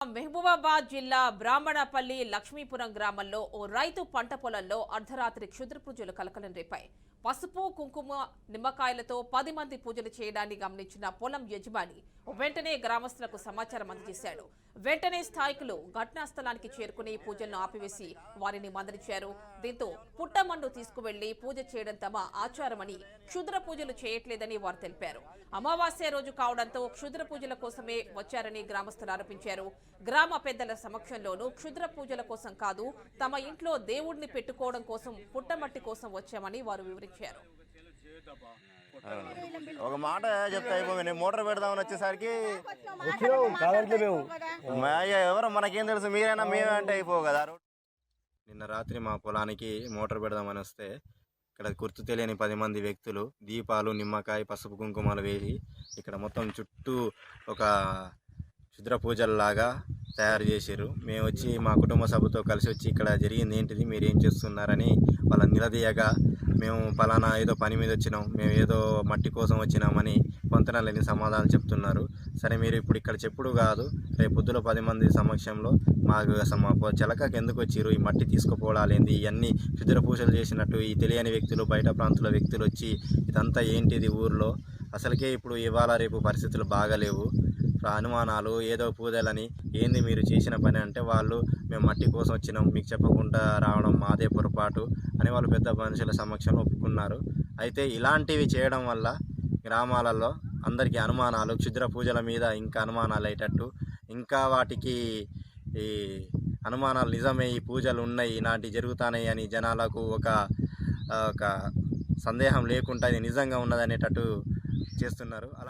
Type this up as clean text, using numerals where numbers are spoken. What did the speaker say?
మహబూబాబాద్ జిల్లా బ్రాహ్మణపల్లి లక్ష్మీపురం గ్రామంలో ఓ రైతు పంట పొలంలో అర్ధరాత్రి క్షుద్ర పూజలు కలకలం రేపాయి. పసుపు కుంకుమ నిమ్మకాయలతో 10 మంది పూజలు చేయడాన్ని గమనించిన పొలం యజమాని వెంటనే గ్రామస్తులకు సమాచారం అందజేశాడు. వెంటనే స్థానికులు ఘటనా స్థలానికి చేరుకుని పూజలను ఆపివేసి వారిని మందలించారు. దీంతో పుట్టమన్ను తీసుకువెళ్లి పూజ చేయడం తమ ఆచారమని, క్షుద్ర పూజలు చేయట్లేదని వారు తెలిపారు. అమావాస్య రోజు కావడంతో క్షుద్ర పూజల కోసమే వచ్చారని గ్రామస్తులు ఆరోపించారు. గ్రామ పెద్దల సమక్షంలోనూ క్షుద్ర పూజల కోసం కాదు, తమ ఇంట్లో దేవుడిని పెట్టుకోవడం కోసం పుట్టమట్టి కోసం వచ్చామని వారు వివరించారు. ఒక మాట చెప్తా అయిపోయి మోటార్ పెడదామని వచ్చేసరికి ఎవరో మనకేం తెలుసు, మీరైనా మేమే అంటే అయిపోవు కదా. నిన్న రాత్రి మా పొలానికి మోటార్ పెడదామని వస్తే ఇక్కడ గుర్తు తెలియని 10 మంది వ్యక్తులు దీపాలు, నిమ్మకాయ, పసుపు కుంకుమలు వేసి ఇక్కడ మొత్తం చుట్టూ ఒక క్షుద్ర పూజల్లాగా తయారు చేశారు. మేము వచ్చి మా కుటుంబ సభ్యులతో కలిసి వచ్చి ఇక్కడ జరిగింది ఏంటిది, మీరు ఏం చేస్తున్నారని వాళ్ళని నిలదీయగా, మేము పలానా ఏదో పని మీద వచ్చినాం, మేము ఏదో మట్టి కోసం వచ్చినామని పొంతన లేని సమాధానం చెప్తున్నారు. సరే, మీరు ఇప్పుడు ఇక్కడ చెప్పుడు కాదు, రేపు పొద్దున 10 మంది సమక్షంలో మాకు అసలు మా చిలకకి ఎందుకు వచ్చిర్రు, ఈ మట్టి తీసుకుపోవడాలేంది, ఇవన్నీ క్షుద్ర పూజలు చేసినట్టు ఈ తెలియని వ్యక్తులు, బయట ప్రాంతాల వ్యక్తులు వచ్చి ఇదంతా ఏంటిది ఊర్లో, అసలుకే ఇప్పుడు ఇవాళ రేపు పరిస్థితులు బాగాలేవు, అనుమానాలు, ఏదో పూజలని, ఏంది మీరు చేసిన పని అంటే వాళ్ళు మేము మట్టి కోసం వచ్చినాం, మీకు చెప్పకుండా రావడం మాదే పొరపాటు అని వాళ్ళు పెద్ద మనుషుల సమక్షంలో ఒప్పుకున్నారు. అయితే ఇలాంటివి చేయడం వల్ల గ్రామాలలో అందరికీ అనుమానాలు, క్షుద్ర పూజల మీద ఇంకా అనుమానాలు అయ్యేటట్టు, ఇంకా వాటికి ఈ అనుమానాలు నిజమే, ఈ పూజలు ఉన్నాయి, ఇలాంటివి జరుగుతున్నాయి అని జనాలకు ఒక సందేహం లేకుండా ఇది నిజంగా ఉన్నదనేటట్టు చేస్తున్నారు. అలా